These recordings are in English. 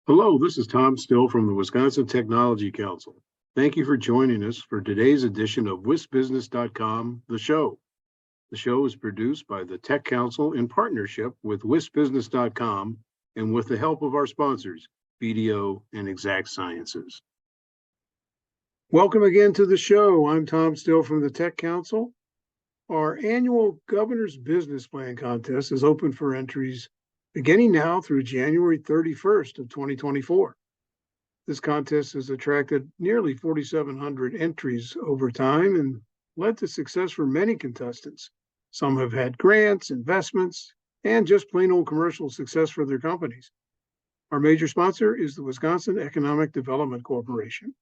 Hello, this is Tom Still from the Wisconsin Technology Council. Thank you for joining us for today's edition of WisBusiness.com, the show. The show is produced by the Tech Council in partnership with WisBusiness.com and with the help of our sponsors, BDO and Exact Sciences. Welcome again to the show. I'm Tom Still from the Tech Council. Our annual Governor's Business Plan contest is open for entries beginning now through January 31st of 2024. This contest has attracted nearly 4,700 entries over time and led to success for many contestants. Some have had grants, investments, and just plain old commercial success for their companies. Our major sponsor is the Wisconsin Economic Development Corporation.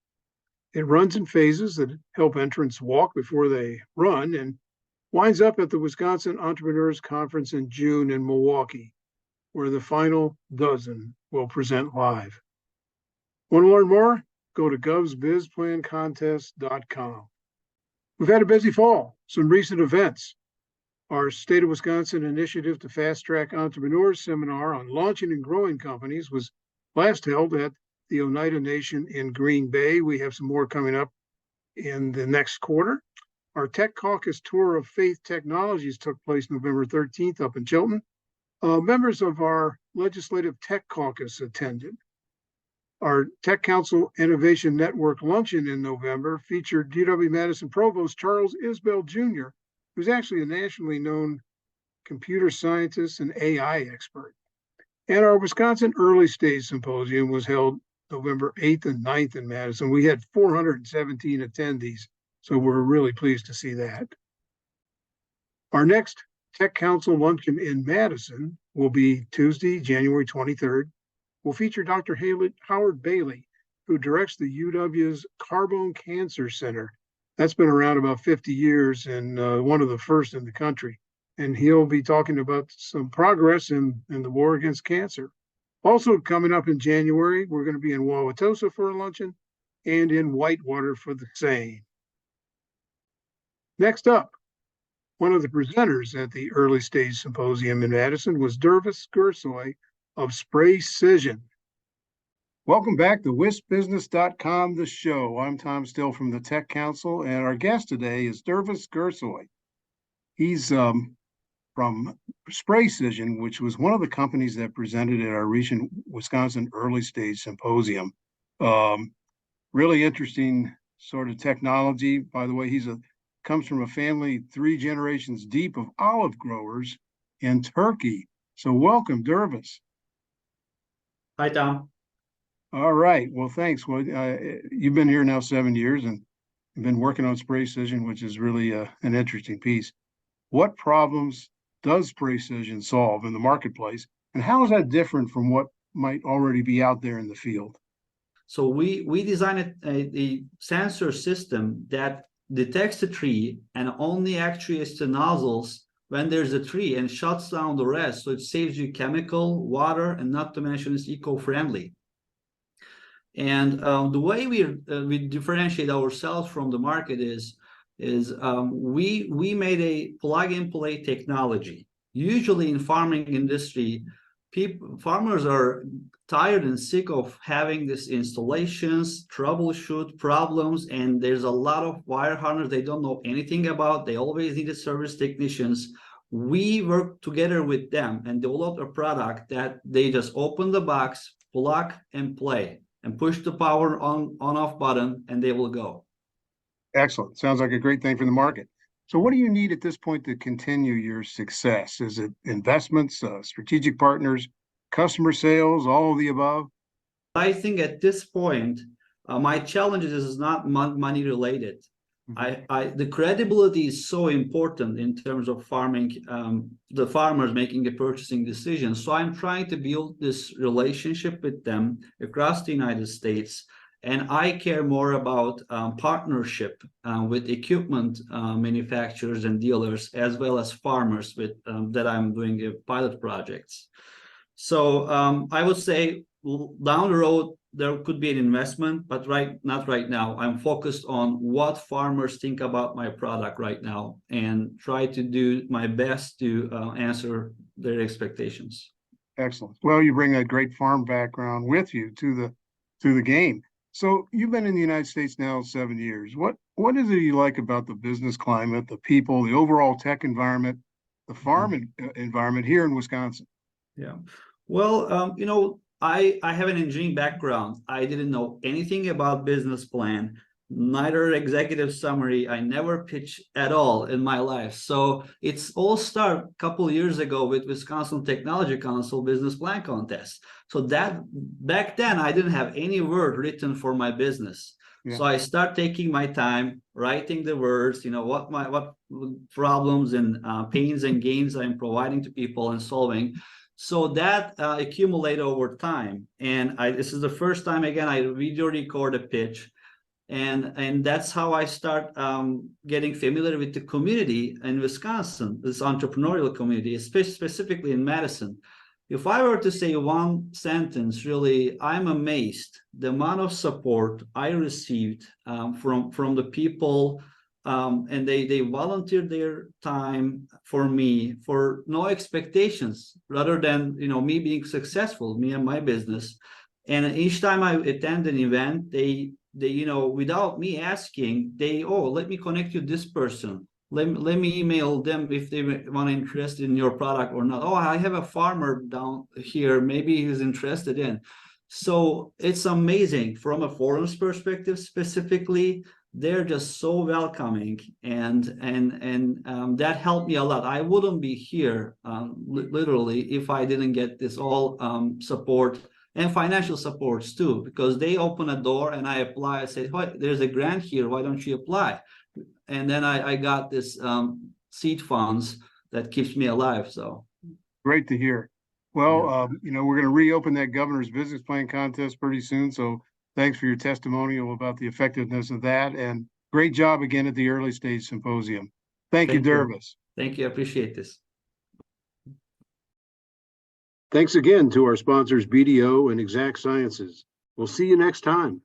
It runs in phases that help entrants walk before they run and winds up at the Wisconsin Entrepreneurs Conference in June in Milwaukee, where the final dozen will present live. Want to learn more? Go to govsbizplancontest.com. We've had a busy fall. Some recent events. Our State of Wisconsin Initiative to Fast Track Entrepreneurs seminar on launching and growing companies was last held at the Oneida Nation in Green Bay. We have some more coming up in the next quarter. Our Tech Caucus Tour of Faith Technologies took place November 13th up in Chilton. Members of our Legislative Tech Caucus attended. Our Tech Council Innovation Network luncheon in November featured UW-Madison Provost Charles Isbell Jr., who's actually a nationally known computer scientist and AI expert. And our Wisconsin Early Stage Symposium was held November 8th and 9th in Madison. We had 417 attendees, so we're really pleased to see that. Our next Tech Council luncheon in Madison will be Tuesday, January 23rd. We'll feature Dr. Howard Bailey, who directs the UW's Carbone Cancer Center. That's been around about 50 years and one of the first in the country. And he'll be talking about some progress in the war against cancer. Also coming up in January, we're going to be in Wauwatosa for a luncheon and in Whitewater for the same. Next up, one of the presenters at the Early Stage Symposium in Madison was Dervis Gürsoy of Spraycision. Welcome back to WisBusiness.com, the show. I'm Tom Still from the Tech Council, and our guest today is Dervis Gürsoy. He's from Spraycision, which was one of the companies that presented at our recent Wisconsin Early Stage Symposium. Really interesting sort of technology. By the way, comes from a family 3 generations deep of olive growers in Turkey. So welcome, Dervis. Hi, Tom. All right. Well, thanks. Well, you've been here now 7 years and you've been working on Spraycision, which is really an interesting piece. What problems does Spraycision solve in the marketplace, and how is that different from what might already be out there in the field? So we designed a sensor system that detects the tree and only actuates the nozzles when there's a tree and shuts down the rest. So it saves you chemical, water, and not to mention it's eco-friendly. And the way we differentiate ourselves from the market is we made a plug-and-play technology. Usually in farming industry, farmers are tired and sick of having these installations, troubleshoot problems, and there's a lot of wire harness they don't know anything about. They always need a service technicians. We work together with them and develop a product that they just open the box, plug and play, and push the power on-off button, and they will go. Excellent. Sounds like a great thing for the market. So what do you need at this point to continue your success? Is it investments, strategic partners, customer sales, all of the above? I think at this point, my challenge is not money related. The credibility is so important in terms of farming, the farmers making a purchasing decision. So I'm trying to build this relationship with them across the United States. And I care more about partnership with equipment manufacturers and dealers, as well as farmers with that I'm doing pilot projects. So I would say down the road, there could be an investment, but not right now. I'm focused on what farmers think about my product right now and try to do my best to answer their expectations. Excellent. Well, you bring a great farm background with you to the game. So you've been in the United States now 7 years. What is it you like about the business climate, the people, the overall tech environment, the farm environment here in Wisconsin? Yeah. Well, I have an engineering background. I didn't know anything about business plan, neither executive summary. I never pitched at all in my life. So it's all start a couple of years ago with Wisconsin Technology Council business plan contest. So that back then I didn't have any word written for my business. Yeah. So I start taking my time writing the words, what problems and pains and gains I'm providing to people and solving. So that accumulate over time. And this is the first time again I video record a pitch, and that's how I start getting familiar with the community in Wisconsin, this entrepreneurial community, specifically in Madison. If I were to say one sentence, really, I'm amazed the amount of support I received from the people, and they volunteered their time for me for no expectations, rather than me being successful, me and my business. And each time I attend an event, they without me asking, let me connect you this person. Let me email them if they want to interest in your product or not. Oh, I have a farmer down here. Maybe he's interested in. So it's amazing from a forum's perspective specifically. They're just so welcoming, and that helped me a lot. I wouldn't be here literally if I didn't get this all support and financial supports too, because they open a door and I apply. I say, there's a grant here. Why don't you apply? And then I got this seed funds that keeps me alive. So great to hear. Well, we're going to reopen that governor's business plan contest pretty soon. So thanks for your testimonial about the effectiveness of that, and great job again at the early stage symposium. Thank you, Dervis. Thank you. I appreciate this. Thanks again to our sponsors, BDO and Exact Sciences. We'll see you next time.